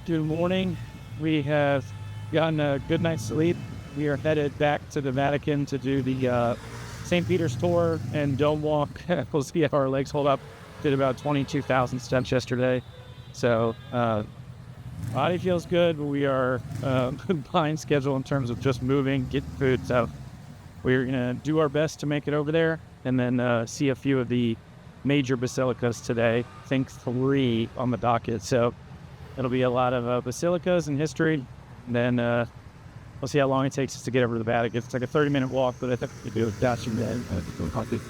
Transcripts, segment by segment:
Good morning. We have gotten a good night's sleep. We are headed back to the Vatican to do the St. Peter's tour and Dome Walk. We'll see if our legs hold up. Did about 22,000 steps yesterday. So body feels good, but we are behind schedule in terms of just moving, getting food. So we're going to do our best to make it over there and then see a few of the major basilicas today. I think 3 on the docket. So it'll be a lot of basilicas and history. And then we'll see how long it takes us to get over to the Vatican. It's like a 30-minute walk, but I think we can do it faster than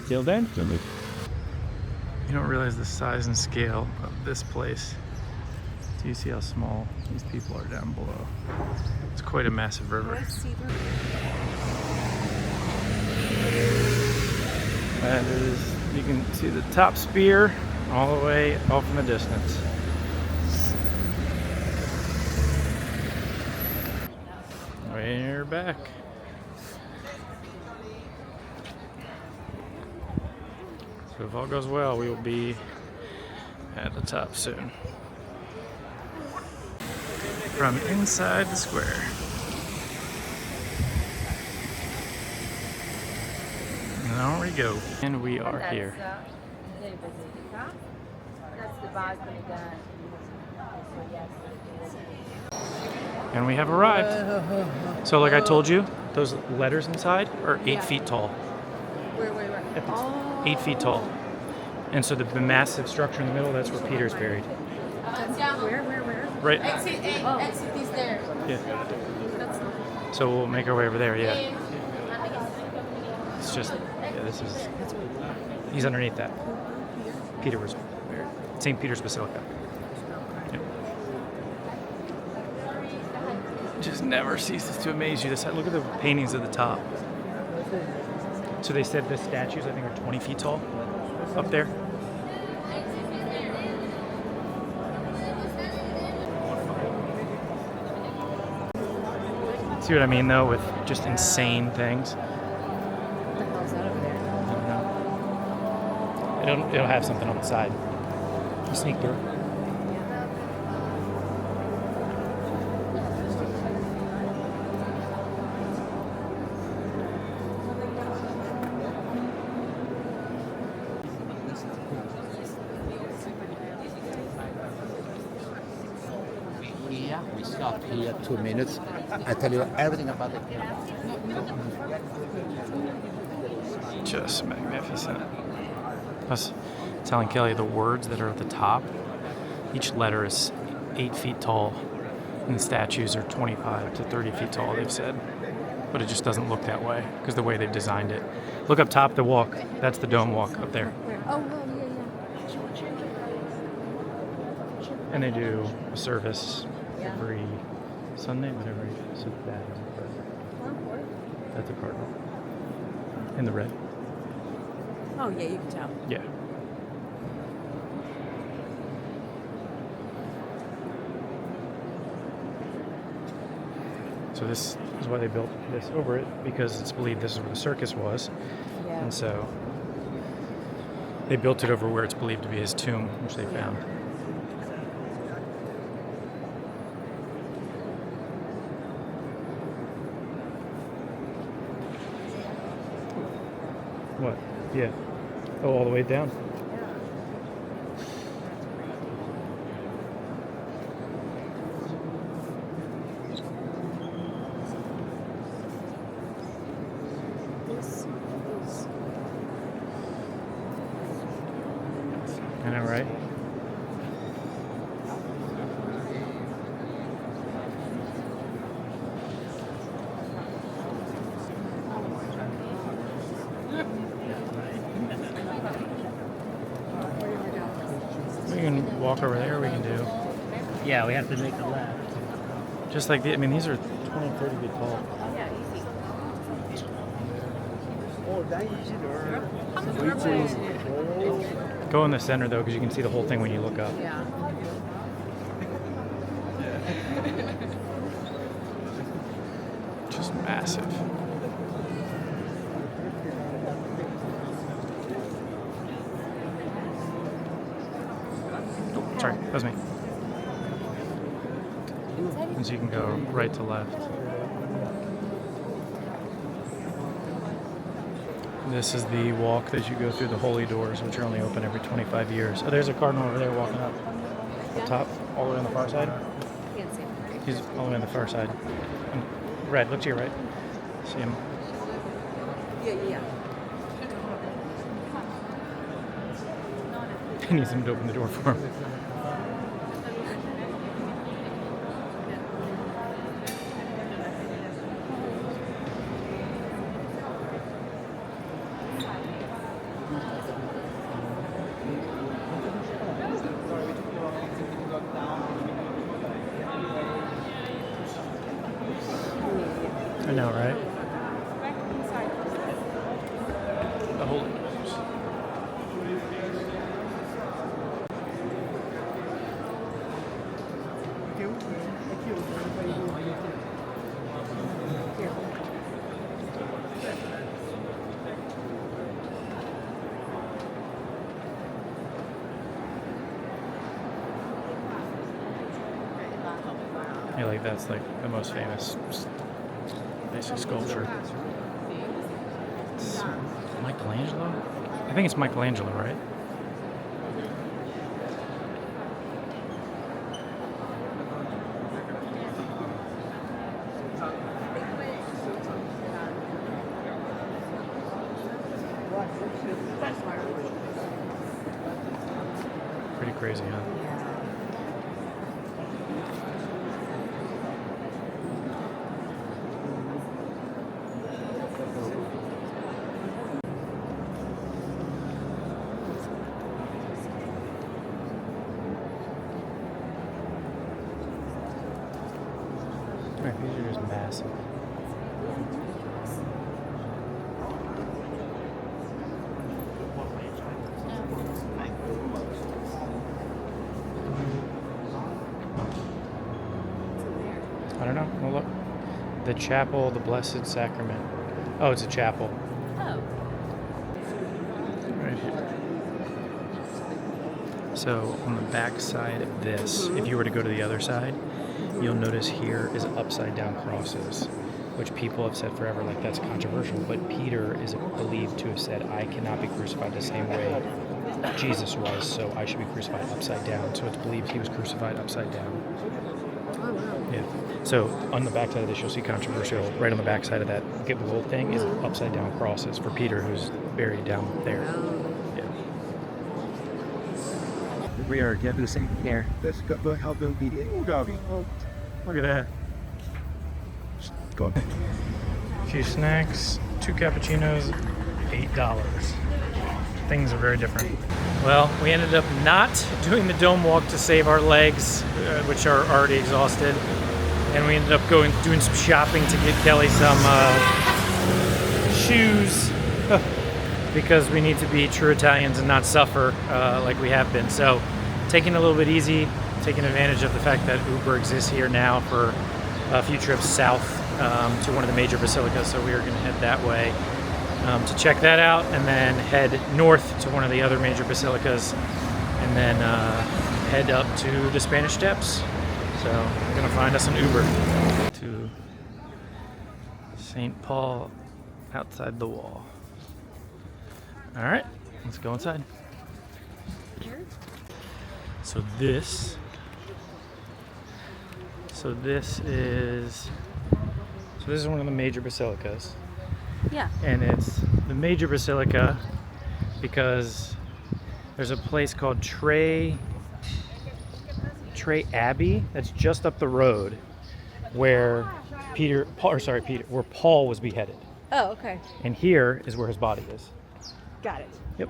till then. You don't realize the size and scale of this place. Do you see how small these people are down below? It's quite a massive river. And you can see the top spear all the way off in the distance. We're back. So if all goes well, we will be at the top soon. From inside the square. There we go. And we are here. And we have arrived. So like I told you, those letters inside are 8 feet tall. Where? 8 feet tall. And so the massive structure in the middle, that's where Peter's buried. Where? Right. Exit is there. Yeah. So we'll make our way over there, yeah. It's just, yeah, this is, he's underneath that. Peter was buried. St. Peter's Basilica. Just never ceases to amaze you. Look at the paintings at the top. So they said the statues, I think, are 20 feet tall up there. See what I mean, though, with just insane things? What the hell's that over there? I don't know. It'll have something on the side. You sneak through. Yeah, we stopped here 2 minutes. I tell you everything about it. Just magnificent. I was telling Kelly the words that are at the top. Each letter is 8 feet tall, and the statues are 25 to 30 feet tall, they've said. But it just doesn't look that way because the way they've designed it. Look up top, the walk. That's the dome walk up there. Oh, yeah. And they do a service every Sunday, but so that is a cardinal. That's a cardinal. In the red. Oh, yeah, you can tell. Yeah. So this is why they built this over it, because it's believed this is where the circus was. Yeah. And so they built it over where it's believed to be his tomb, which they found. What? Yeah. Oh, all the way down? I know, right? We can walk over there, we can do. Yeah, we have to make a left. Just like, these are 20, 30 feet tall. Go in the center, though, because you can see the whole thing when you look up. Yeah. Just massive. Oh, sorry, that was me. And so you can go right to left. This is the walk that you go through the holy doors, which are only open every 25 years. Oh, there's a cardinal over there walking up top, all the way on the far side. Can't see him. He's all the way on the far side. Red, look to your right. See him? Yeah. He needs him to open the door for him. I know, right? The holy doors. Yeah, like that's like the most famous basic sculpture. It's Michelangelo? I think it's Michelangelo, right? Pretty crazy, huh? Right, these are just massive. I don't know. Well, look. The chapel, the Blessed Sacrament. Oh, it's a chapel. Oh. Right here. So on the back side of this, if you were to go to the other side, you'll notice here is upside down crosses, which people have said forever, like that's controversial, but Peter is believed to have said, I cannot be crucified the same way Jesus was, so I should be crucified upside down. So it's believed he was crucified upside down. Oh, wow. Yeah. So on the back side of this, you'll see controversial, right on the back side of that gold thing is upside down crosses for Peter, who's buried down there. Yeah. We are getting the same here. Let's go help them beat it. Look at that. Go. A few snacks, 2 cappuccinos, $8. Things are very different. Well, we ended up not doing the dome walk to save our legs, which are already exhausted. And we ended up doing some shopping to get Kelly some shoes because we need to be true Italians and not suffer like we have been. So taking it a little bit easy, taking advantage of the fact that Uber exists here now for a few trips south to one of the major basilicas. So we are going to head that way to check that out and then head north to one of the other major basilicas and then head up to the Spanish Steps. So we're going to find us an Uber to St. Paul outside the wall. All right, let's go inside. So this is one of the major basilicas. Yeah. And it's the major basilica because there's a place called Trey Abbey that's just up the road where where Paul was beheaded. Oh, okay. And here is where his body is. Got it. Yep.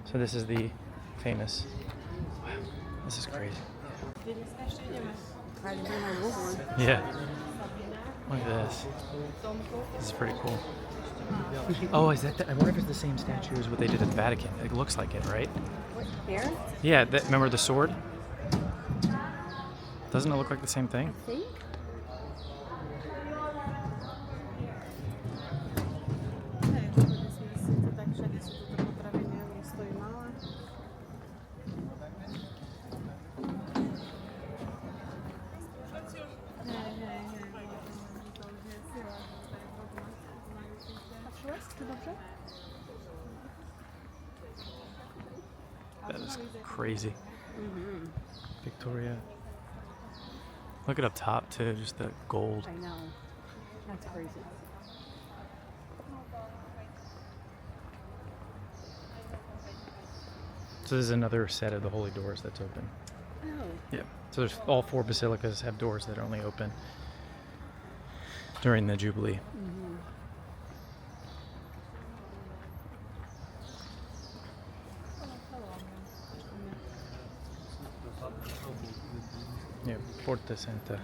So this is the famous. Wow, this is crazy. Yeah. Look at this. This is pretty cool. Oh, is that? I wonder if it's the same statue as what they did at the Vatican. It looks like it, right? What, there? Yeah. Remember the sword? Doesn't it look like the same thing? I think. That is crazy. Victoria. Look at up top too, just the gold. I know. That's crazy. So this is another set of the holy doors that's open. Oh. Yeah. So there's all 4 basilicas have doors that are only open during the Jubilee. Yeah, Porta Santa.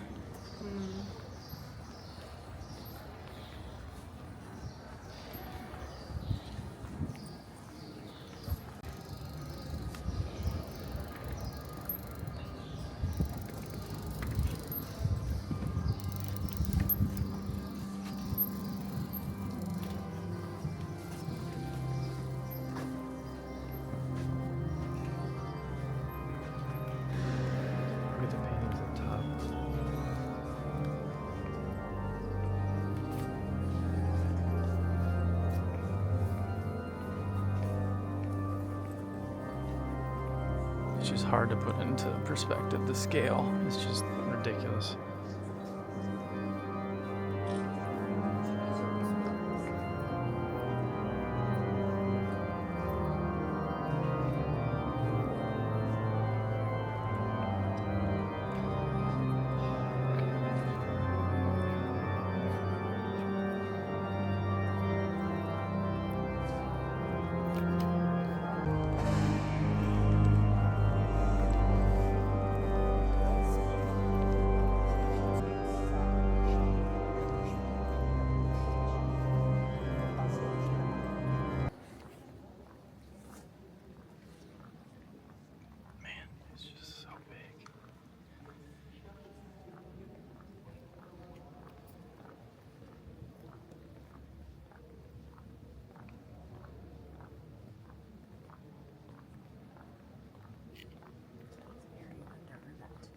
Look at the paintings up top. It's just hard to put into perspective. The scale is just ridiculous. Man, it's just so big.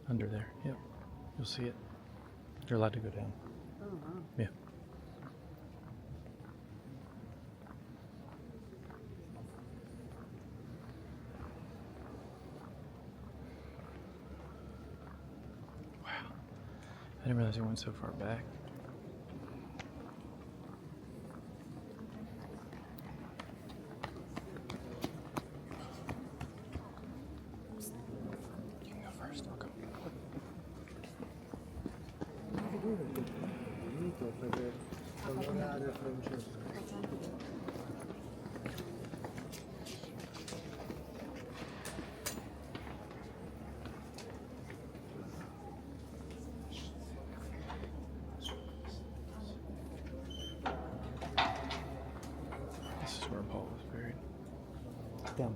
Under there, yep. You'll see it. You're allowed to go down. Oh, wow. Yeah. Wow. I didn't realize it went so far back. You can go first, I'll go. This is where Paul was buried. Down.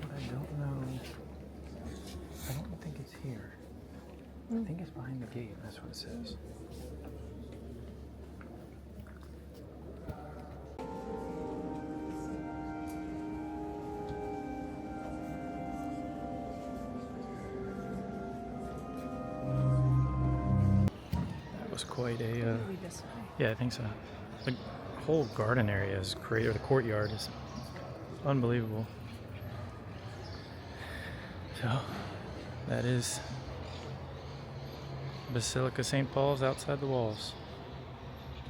I don't know. I don't think it's here. I think it's behind the gate. That's what it says. That was quite a. Maybe this way. Yeah, I think so. The whole garden area is great, or the courtyard is unbelievable. So that is Basilica of St. Paul's outside the walls.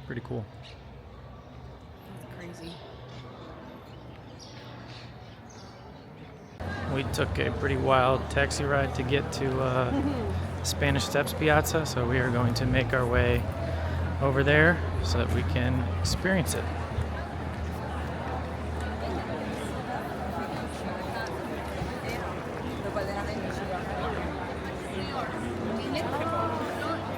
Pretty cool. That's crazy. We took a pretty wild taxi ride to get to Spanish Steps Piazza, so we are going to make our way over there so that we can experience it.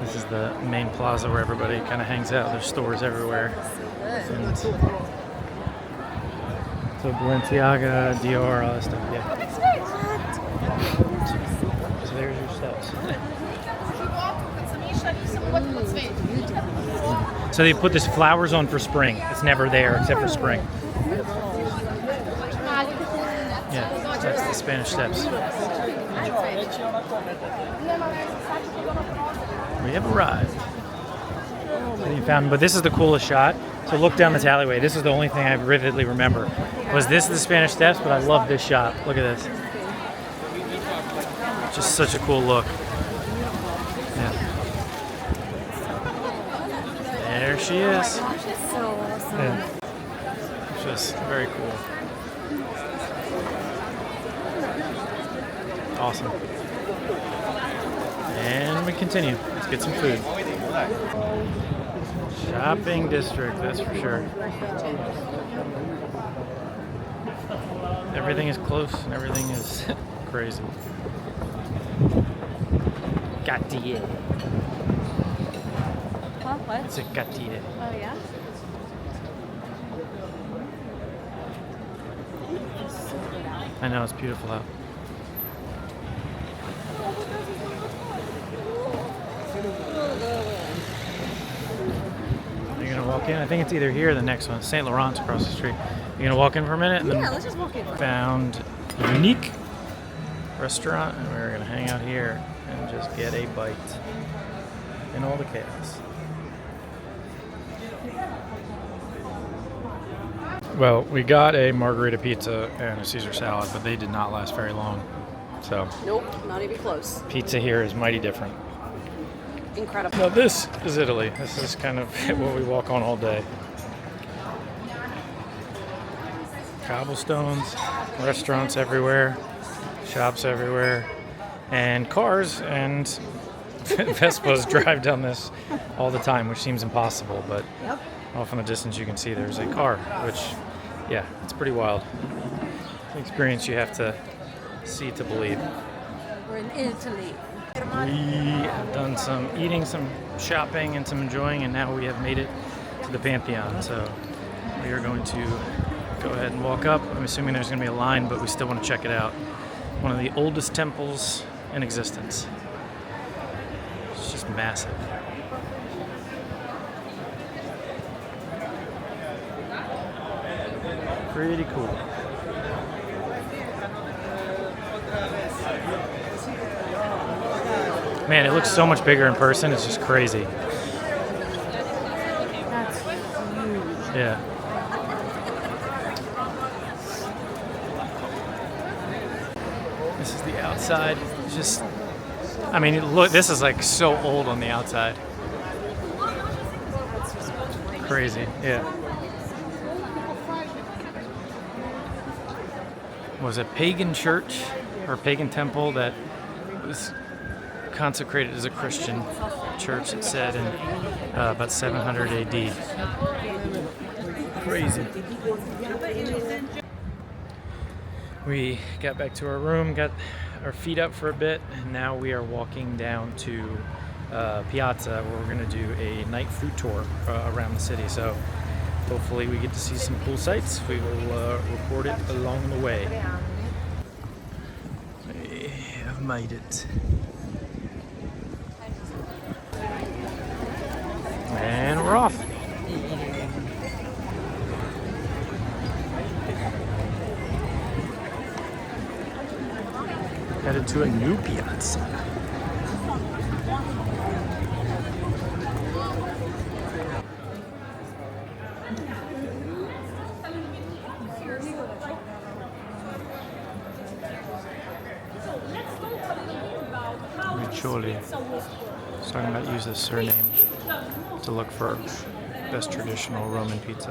This is the main plaza where everybody kind of hangs out. There's stores everywhere. And so Balenciaga, Dior, all that stuff. Yeah. So there's your steps. So they put this flowers on for spring. It's never there except for spring. Yeah, that's the Spanish Steps. We have arrived. You found, but this is the coolest shot. So look down the alleyway. This is the only thing I vividly remember. Was this the Spanish Steps? But I love this shot. Look at this. Just such a cool look. Yeah. There she is. So awesome. Yeah. Just very cool. Awesome. And we continue. Let's get some food. Shopping district, that's for sure. Everything is close and everything is crazy. Cartier. Huh? What? It's a Cartier. Oh, yeah? I know, it's beautiful out. You're gonna walk in. I think it's either here or the next one. St. Laurent's across the street. You're gonna walk in for a minute, and then Yeah, let's just walk in. found a unique restaurant, and we're gonna hang out here and just get a bite in all the chaos. Well, we got a margarita pizza and a Caesar salad, but they did not last very long. So Nope, not even close. pizza here is mighty different. Incredible. Now this is Italy. This is kind of what we walk on all day. Cobblestones, restaurants everywhere, shops everywhere, and cars and Vespas drive down this all the time, which seems impossible, but Yep. off in the distance you can see there's a car, which, yeah, it's pretty wild. It's an experience you have to see to believe. We're in Italy. We have done some eating, some shopping, and some enjoying, and now we have made it to the Pantheon. So we are going to go ahead and walk up. I'm assuming there's going to be a line, but we still want to check it out. One of the oldest temples in existence. It's just massive. Pretty cool. Man, it looks so much bigger in person. It's just crazy. That's huge. Yeah. This is the outside. It's just, I mean, look, this is like so old on the outside. Crazy, yeah. Was a pagan church or pagan temple that was consecrated as a Christian church, it said, in about 700 AD. Crazy. We got back to our room, got our feet up for a bit, and now we are walking down to Piazza, where we're going to do a night food tour around the city. So hopefully we get to see some cool sights. We will report it along the way. We have made it. And we're off. Headed to a new piazza. Riccioli. He's talking about use this surname to look for best traditional Roman pizza.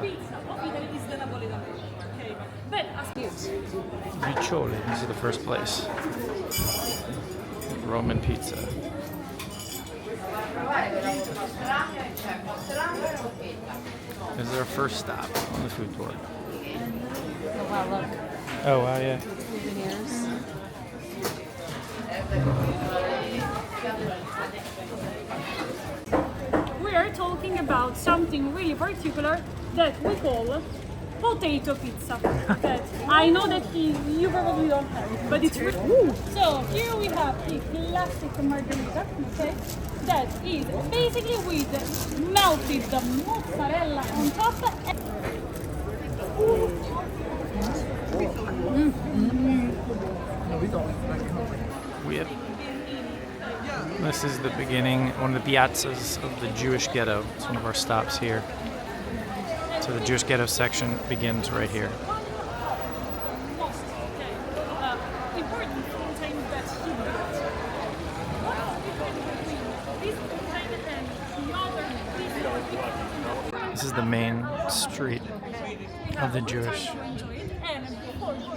Riccioli, this is the first place. Roman pizza. This is our first stop on the food tour. Oh, wow, look. Oh, wow, yeah. Souvenirs. We are talking about something really particular that we call potato pizza. That I know that you probably don't have, but it's really. So here we have the classic margherita, okay? That is basically with melted mozzarella on top. This is the beginning, one of the piazzas of the Jewish ghetto. It's one of our stops here. So the Jewish ghetto section begins right here. Important thing that he built. What's the difference between this container and the other? This is the main street of the Jewish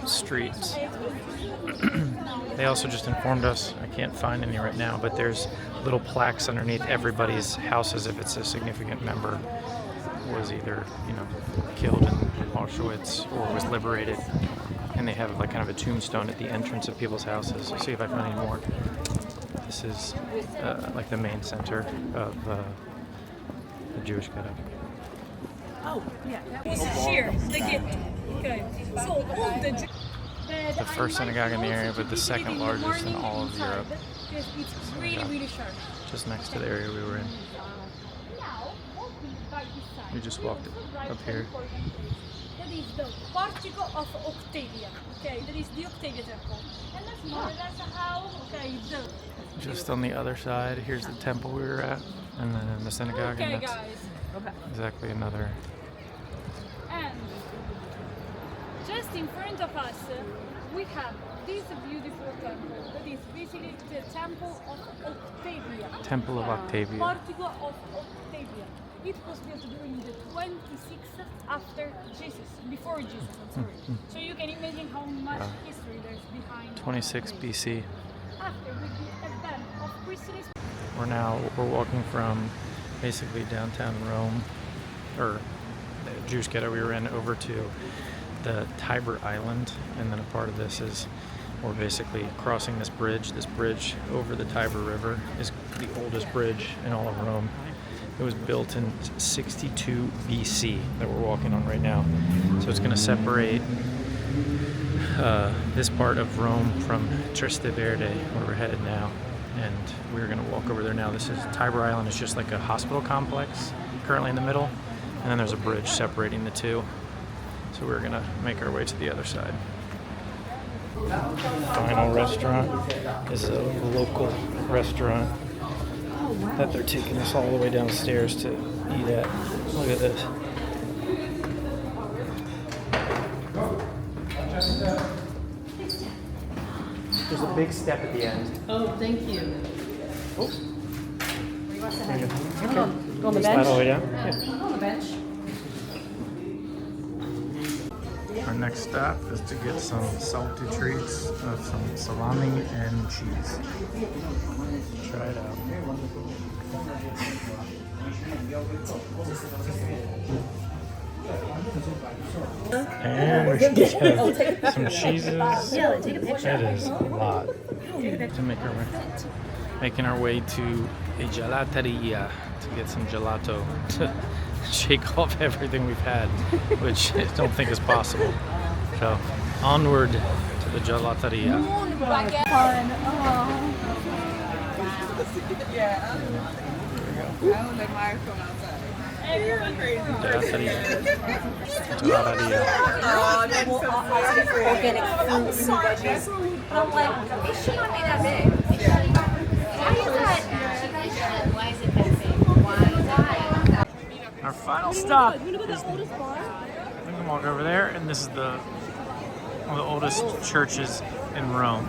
streets. They also just informed us, I can't find any right now, but there's little plaques underneath everybody's houses if it's a significant member was either, killed in Auschwitz or was liberated. And they have like kind of a tombstone at the entrance of people's houses. Let's see if I find any more. This is like the main center of the Jewish ghetto. Oh, yeah. This is here, the ghetto. Okay. So all The first synagogue in the area, but the second largest in all of Europe. It's really, really sharp. Just next to the area we were in. We just walked up here. That is the Portico of Octavia. Okay, that is the Octavia temple. And that's more or less how, Just on the other side, here's the temple we were at, and then the synagogue, Okay, and that's guys. exactly another. And just in front of us, we have this beautiful temple. That is basically the Temple of Octavia. Temple of Octavia. Portico of Octavia. It was built during the 26th after Jesus, before Jesus, I'm sorry. So you can imagine how much history there's behind 26 BC. after with the event of Christianity. We're walking from basically downtown Rome, or the Jewish ghetto we were in, over to the Tiber Island, and then a part of this is we're basically crossing this bridge. This bridge over the Tiber River is the oldest bridge in all of Rome. It was built in 62 BC that we're walking on right now. So it's going to separate this part of Rome from Trastevere, where we're headed now. And we're going to walk over there now. This is Tiber Island. It's just like a hospital complex currently in the middle. And then there's a bridge separating the two. So we're going to make our way to the other side. Final restaurant is a local restaurant that they're taking us all the way downstairs to eat at. Look at this. There's a big step at the end. Oh, thank you. Oh. Where you want to There you have? go. On the Slide all the way bench? down. Yeah. On the bench. Our next stop is to get some salty treats of some salami and cheese. Try it out. And we should get some cheeses. Yeah, take a picture. It is a lot to make our way. Making our way to a gelateria to get some gelato to shake off everything we've had, which I don't think is possible. So onward to the gelateria. Gelateria. Gelateria. Organic fruits and veggies. But I'm like, it should not be that big. Why is it that big? Why? Our final stop is we can walk over there, and this is one of the oldest churches in Rome.